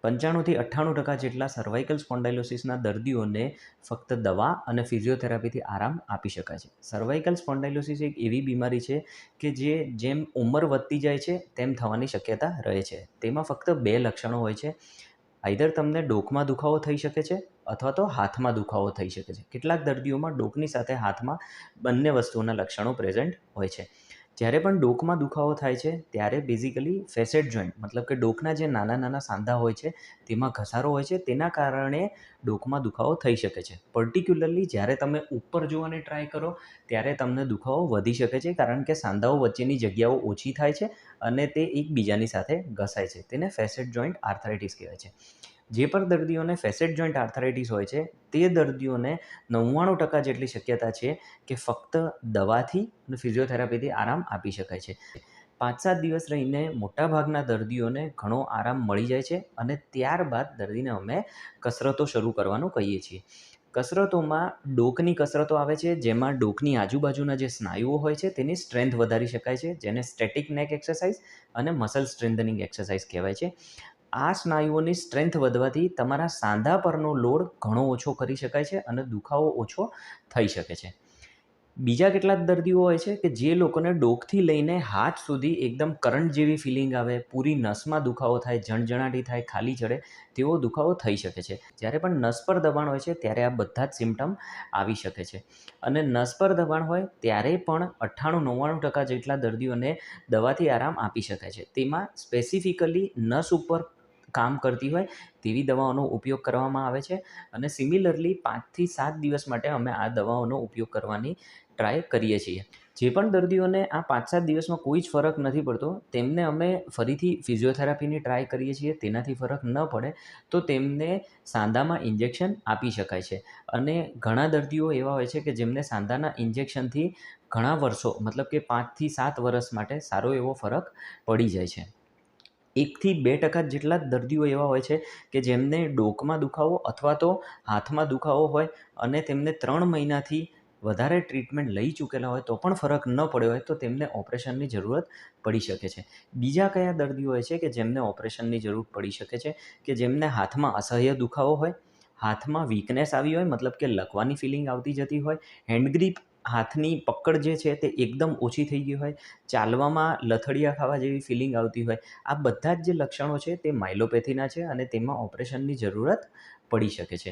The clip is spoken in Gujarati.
95થી 98% જેટલા સર્વાઇકલ સ્પોન્ડાઇલોસિસના દર્દીઓને ફક્ત દવા અને ફિઝિયોથેરાપીથી આરામ આપી શકાય છે. સર્વાઇકલ સ્પોન્ડાઇલોસિસ એક એવી બીમારી છે કે જેમ ઉંમર વધતી જાય છે તેમ થવાની શક્યતા રહે છે. તેમાં ફક્ત 2 લક્ષણો હોય છે. આઈધર તમને ડોકમાં દુખાવો થઈ શકે છે અથવા તો હાથમાં દુખાવો થઈ શકે છે. કેટલાક દર્દીઓમાં ડોકની સાથે હાથમાં બંને વસ્તુઓના લક્ષણો પ્રેઝન્ટ હોય છે. જ્યારે પણ ડોકમાં દુખાવો થાય છે ત્યારે બેઝિકલી ફેસેટ જોઈન્ટ મતલબ કે ડોકના જે નાના નાના સાંધા હોય છે તેમાં ઘસારો હોય છે, તેના કારણે ડોકમાં દુખાવો થઈ શકે છે. પર્ટિક્યુલરલી જ્યારે તમે ઉપર જોવાની ટ્રાય કરો ત્યારે તમને દુખાવો વધી શકે છે, કારણ કે સાંધાઓ વચ્ચેની જગ્યાઓ ઓછી થાય છે અને તે એકબીજાની સાથે ઘસાય છે. તેને ફેસેટ જોઈન્ટ આર્થરાઇટિસ કહેવાય છે. જે પણ દર્દીઓને ફેસેટ જોઈન્ટ આર્થરાઇટિસ હોય છે તે દર્દીઓને 99% જેટલી શક્યતા છે કે ફક્ત દવાથી અને ફિઝિયોથેરાપીથી આરામ આપી શકાય છે. 5-7 દિવસ રહીને મોટાભાગના દર્દીઓને ઘણો આરામ મળી જાય છે અને ત્યારબાદ દર્દીને અમે કસરતો શરૂ કરવાનું કહીએ છીએ. કસરતોમાં ડોકની કસરતો આવે છે, જેમાં ડોકની આજુબાજુના જે સ્નાયુઓ હોય છે તેની સ્ટ્રેન્થ વધારી શકાય છે, જેને સ્ટેટિક નેક એક્સરસાઇઝ અને મસલ સ્ટ્રેન્થનિંગ એક્સરસાઇઝ કહેવાય છે. આ સ્નાયુઓની સ્ટ્રેન્થ વધવાથી તમારા સાંધા પરનો લોડ ઘણો ઓછો કરી શકાય છે અને દુખાવો ઓછો થઈ શકે છે. બીજા કેટલાક દર્દીઓ હોય છે કે જે લોકોને ડોકથી લઈને હાથ સુધી એકદમ કરંટ જેવી ફિલિંગ આવે, પૂરી નસમાં દુખાવો થાય, જણજણાટી થાય, ખાલી ચડે તેવો દુખાવો થઈ શકે છે. જ્યારે પણ નસ પર દબાણ હોય છે ત્યારે આ બધા જ સિમ્ટમ આવી શકે છે. અને નસ પર દબાણ હોય ત્યારે પણ 98-99% જેટલા દર્દીઓને દવાથી આરામ આપી શકાય છે. તેમાં સ્પેસિફિકલી નસ ઉપર કામ કરતી હોય તેવી દવાઓનો ઉપયોગ કરવામાં આવે છે અને સિમિલરલી 5થી 7 દિવસ માટે અમે આ દવાઓનો ઉપયોગ કરવાની ટ્રાય કરીએ છીએ. જે પણ દર્દીઓને આ 5-7 દિવસમાં કોઈ જ ફરક નથી પડતો તેમને અમે ફરીથી ફિઝિયોથેરાપીની ટ્રાય કરીએ છીએ. તેનાથી ફરક ન પડે તો તેમને સાંધામાં ઇન્જેક્શન આપી શકાય છે. અને ઘણા દર્દીઓ એવા હોય છે કે જેમને સાંધાના ઇન્જેક્શનથી ઘણા વર્ષો મતલબ કે 5થી 7 વર્ષ માટે સારો એવો ફરક પડી જાય છે. 1-2% જેટલા દર્દીઓ એવા હોય છે કે જેમને ડોકમાં દુખાવો અથવા તો હાથમાં દુખાવો હોય અને તેમને 3 મહિનાથી વધારે ટ્રીટમેન્ટ લઈ ચૂકેલા હોય તો પણ ફરક ન પડ્યો હોય તો તેમને ઓપરેશનની જરૂરત પડી શકે છે. બીજા કયા દર્દીઓ હોય છે કે જેમને ઓપરેશનની જરૂર પડી શકે છે કે જેમને હાથમાં અસહ્ય દુખાવો હોય, હાથમાં વીકનેસ આવી હોય મતલબ કે લકવાની ફિલિંગ આવતી જતી હોય, હેન્ડ ગ્રીપ હાથની પકડ જે છે તે એકદમ ઓછી થઈ ગઈ હોય, ચાલવામાં લથડિયા ખાવા જેવી ફિલિંગ આવતી હોય. આ બધા જ જે લક્ષણો છે તે માયલોપેથીના છે અને તેમાં ઓપરેશનની જરૂરત પડી શકે છે.